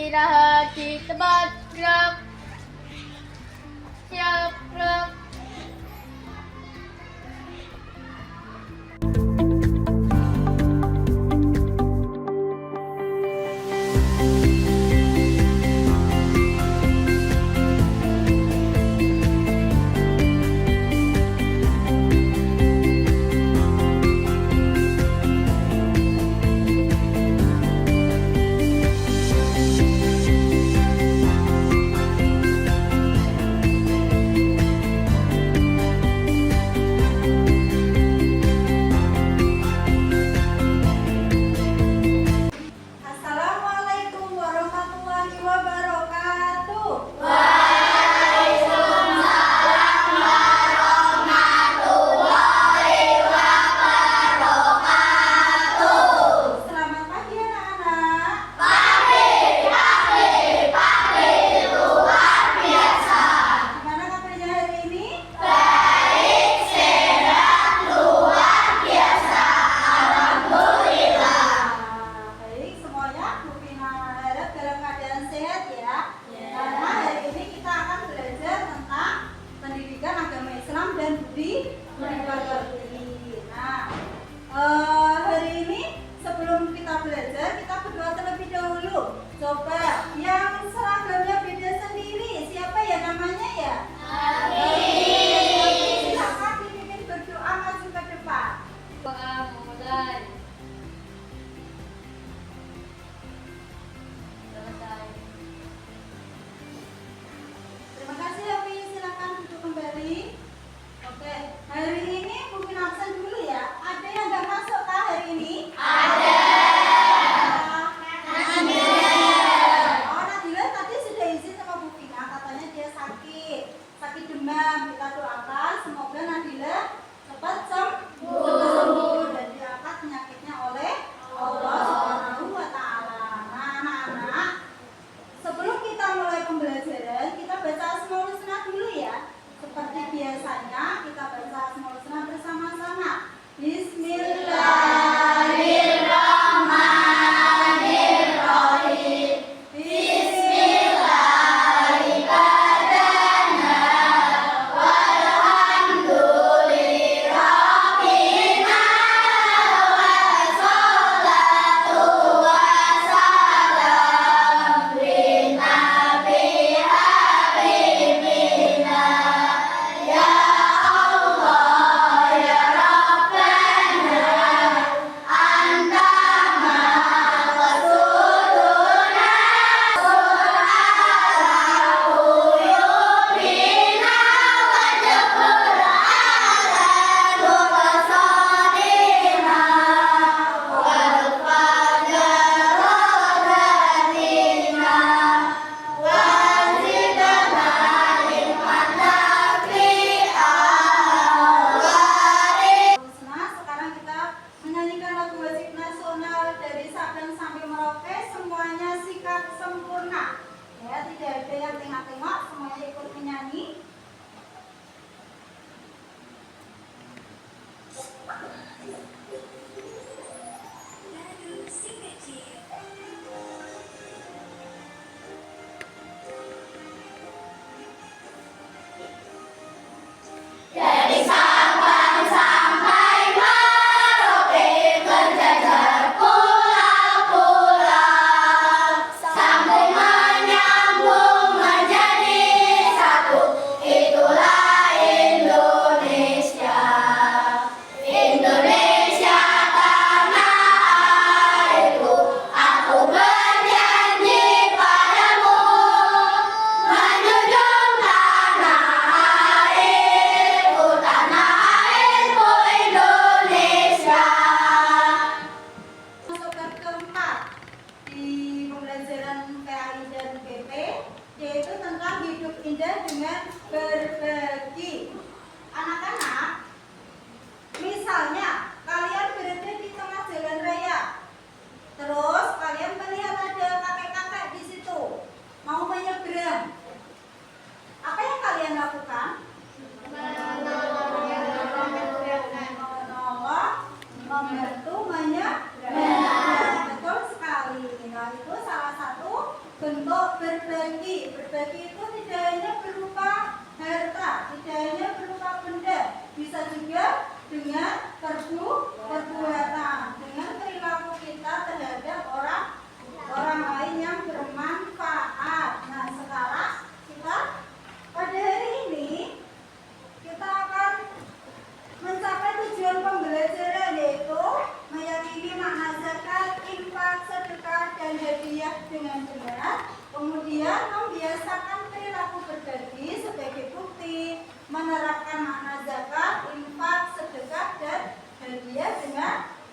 istirahat di tempat gerak. Siap gerak. Assalamualaikum warahmatullahi wabarakatuh. Selamat pagi anak-anak. Gimana kabarnya hari ini? Baik semuanya, Bu Vina harap dalam keadaan sehat ya. Karena hari ini kita akan belajar tentang pendidikan agama Islam dan budi pekerti. Nah, hari ini sebelum kita belajar, kita berdoa terlebih dahulu. Coba yang seragamnya beda sendiri, siapa ya namanya ya? Silakan dipimpin berdoa maju ke depan. Doa mulai. Selesai. Terima kasih ya Pi, silakan duduk kembali. Oke, hari ini mungkin absen dulu ya. Ada yang nggak masuk kah hari ini? Ada. Oh, Nadila tadi sudah izin sama Bu Vina, katanya dia sakit demam. Kita doakan semoga Nadila cepat sembuh dan diangkat penyakitnya oleh Allah Subhanahu wa Ta'ala. Nah, anak-anak, sebelum kita mulai pembelajaran, kita baca Asmaul Husna dulu ya. Seperti biasanya, kita baca Asmaul Husna bersama-sama. Bismillahirrahmanirrahim. Husna, sekarang kita menyanyikan lagu wajib nasional dari Sabang sampai Merauke, semuanya sikap sempurna. Ya, tidak ada yang tengok-tengok, semuanya ikut menyanyi. Dari Sabang sampai Merauke berjajar pulau-pulau, sambung menyambung menjadi satu.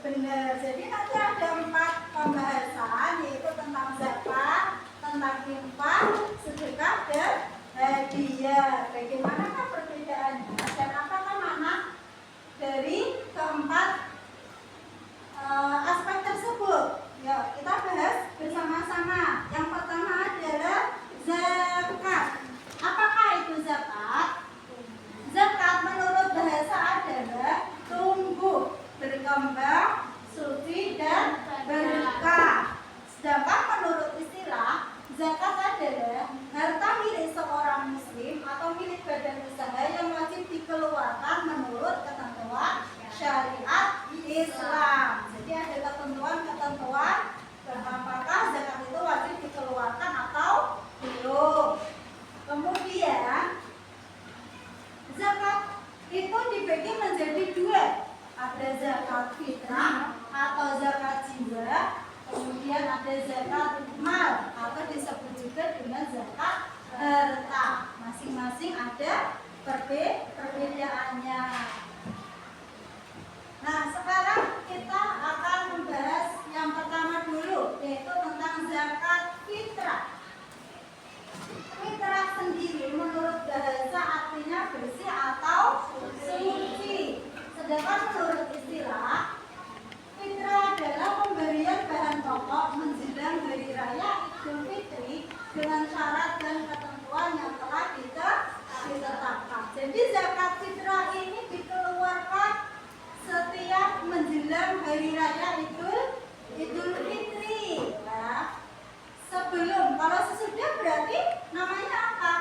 benar. Jadi nanti ada 4 pembahasan, yaitu tentang zakat, tentang infak, sedekah, dan hadiah. Bagaimanakah perbedaannya dan apakah makna dari keempat aspek tersebut? Yuk kita bahas bersama-sama. Yang pertama adalah zakat. Apakah itu zakat? Zakat menurut bahasa adalah tumbuh, berkembang, suci, dan berkah. Sedangkan menurut istilah, zakat adalah harta milik seorang muslim atau milik badan usaha yang wajib dikeluarkan menurut ketentuan syariat Islam. Jadi ada ketentuan-ketentuan apakah zakat itu wajib dikeluarkan atau belum. Kemudian zakat itu dibagi menjadi 2. Ada zakat fitrah atau zakat jiwa, kemudian ada zakat mal atau disebut juga dengan zakat harta. Masing-masing ada perbedaannya. Nah, sekarang kita akan membahas yang pertama dulu, yaitu tentang zakat fitrah. Fitrah sendiri menurut bahasa artinya bersih atau suci. Sedangkan menurut istilah, fitrah adalah pemberian bahan pokok menjelang hari raya Idul Fitri dengan syarat dan ketentuan yang telah ditetapkan. Jadi zakat fitrah ini dikeluarkan setiap menjelang hari raya Idul Fitri. Nah, sebelum, kalau sesudah berarti namanya apa?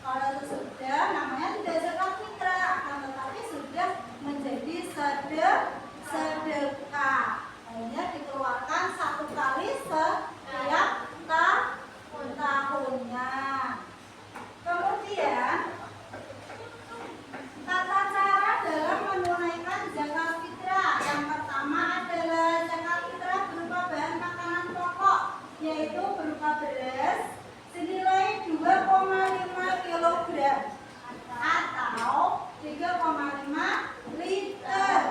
Kalau sesudah namanya tidak zakat fitrah, akan tetapi sudah menjadi sedekah. Hanya dikeluarkan 1 kali setiap tahunnya. Kemudian tata cara dalam menunaikan zakat fitrah. Yang pertama adalah zakat fitrah berupa bahan makanan pokok, yaitu berupa beras senilai 2,5 kg atau 3,5 liter.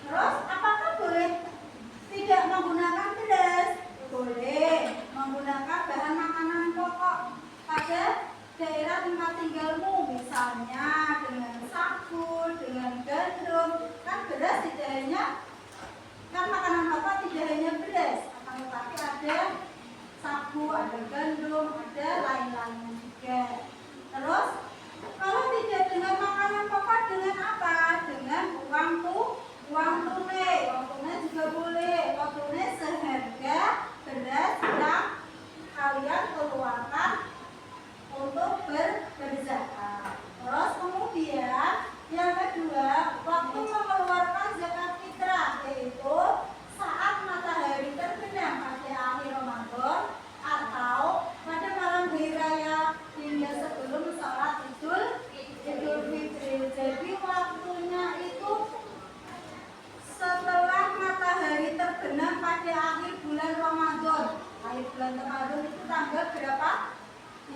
Terus apakah boleh tidak menggunakan beras? Boleh menggunakan bahan makanan pokok pada daerah tempat tinggalmu, misalnya dengan sagu, dengan gandum. Kan beras tidak hanya, kan makanan pokok tidak hanya beras, akan tetapi ada sagu, ada gandum, ada lain-lainnya juga. Terus kalau tidak dengan makanan pokok, dengan apa? Dengan uang tunai. Uang tunai juga boleh. Uang tunai seharga beras yang kalian keluarkan untuk berzakat. Terus kemudian yang kedua, waktu mengeluarkan zakat fitrah, yaitu saat matahari terbenam pada akhir Ramadan atau pada malam hari raya hingga sebelum sholat Idul Fitri. Jadi waktunya itu setelah matahari terbenam pada akhir bulan Ramadan. Akhir bulan Ramadan itu tanggal berapa?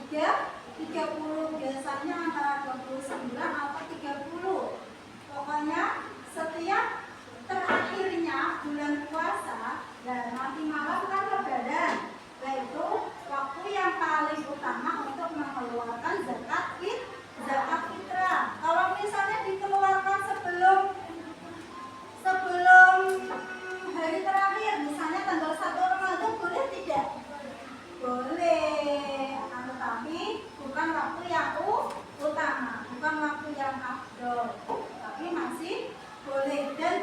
30, biasanya antara 29 atau 30. Pokoknya setiap terakhirnya bulan puasa dan nanti malam kan Lebaran. Yaitu waktu yang paling utama untuk mengeluarkan zakat fitrah. Kalau misalnya dikeluarkan sebelum hari terakhir, misalnya tanggal 1 Ramadan, boleh tidak? Boleh, akan tetapi bukan waktu yang utama, bukan waktu yang afdol, tapi masih boleh. Dan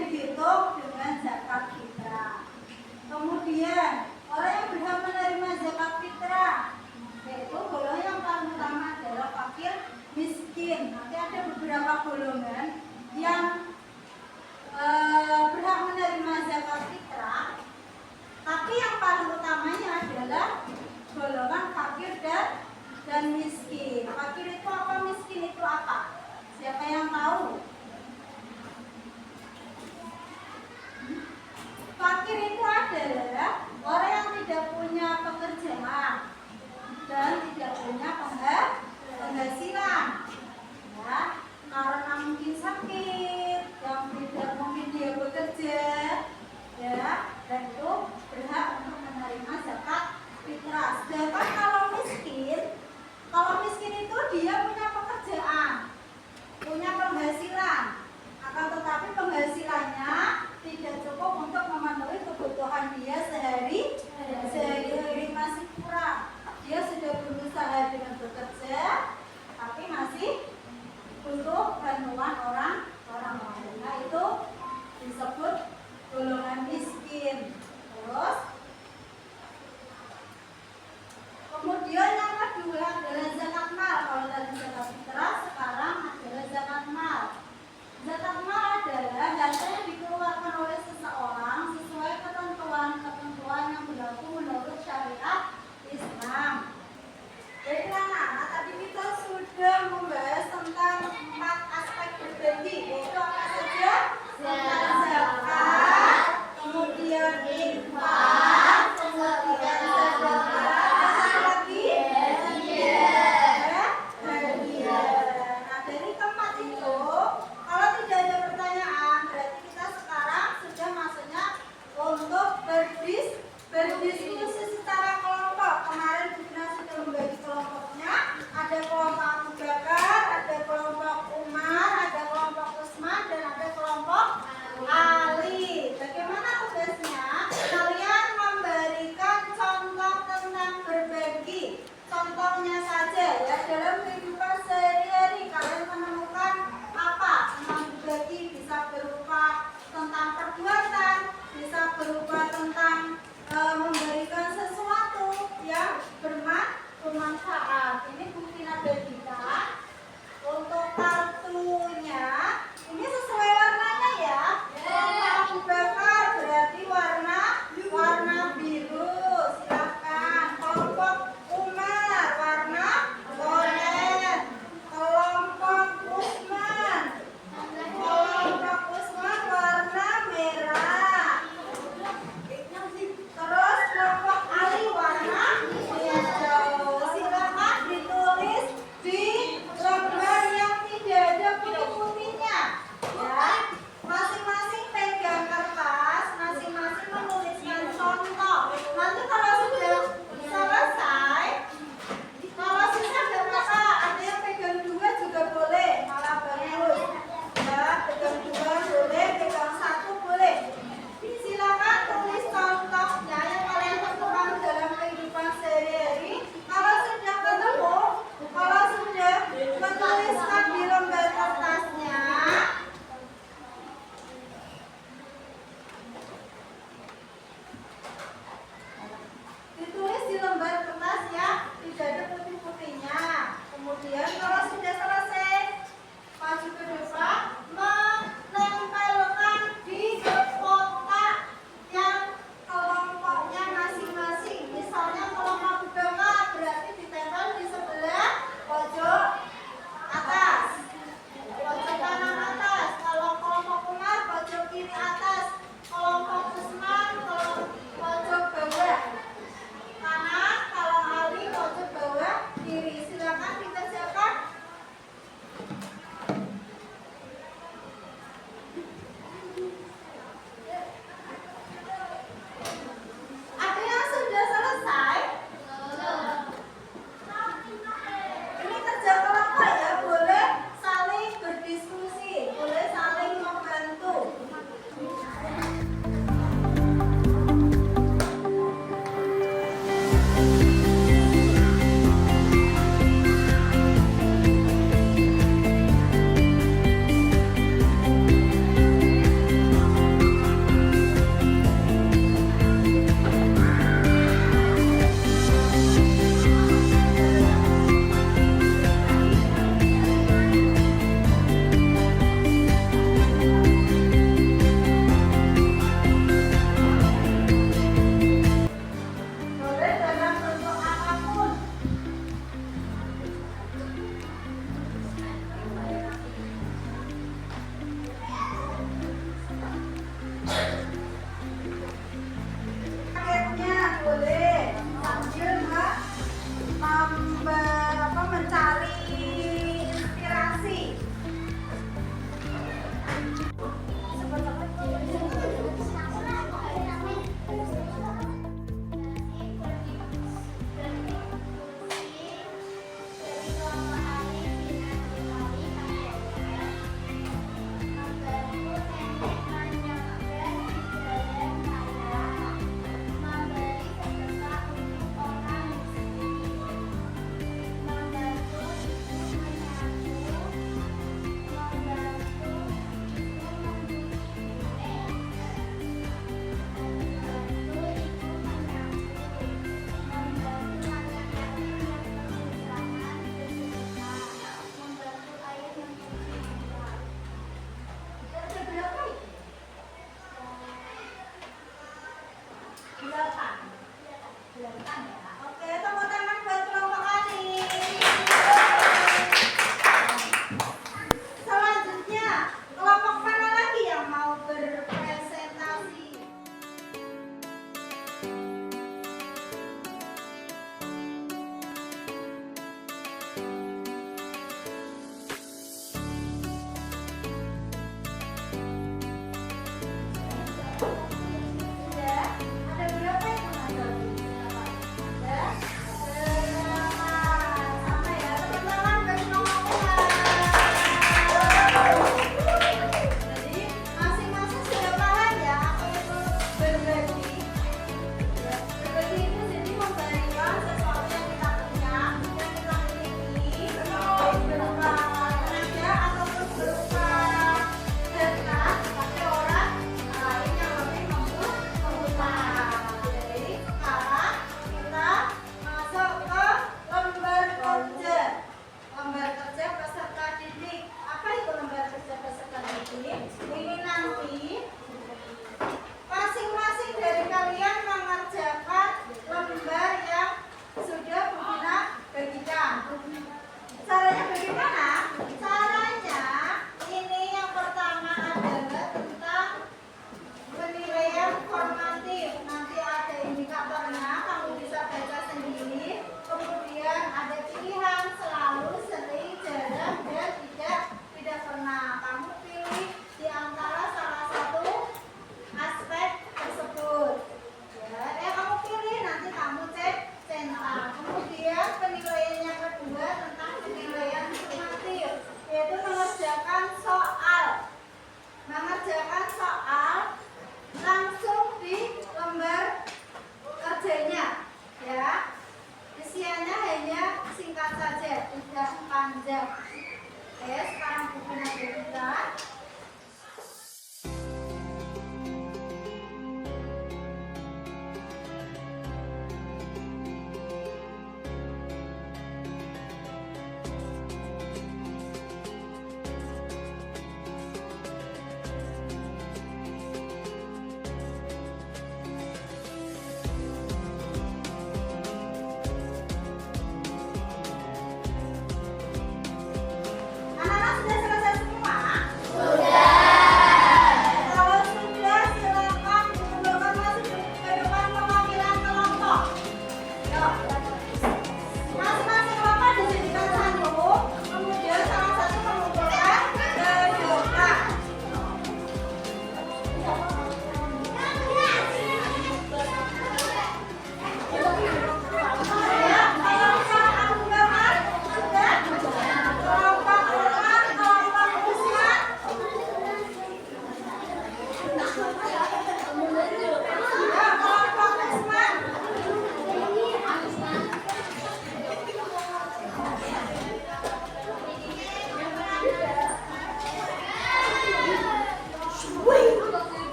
kelihatan. Kelihatan ya.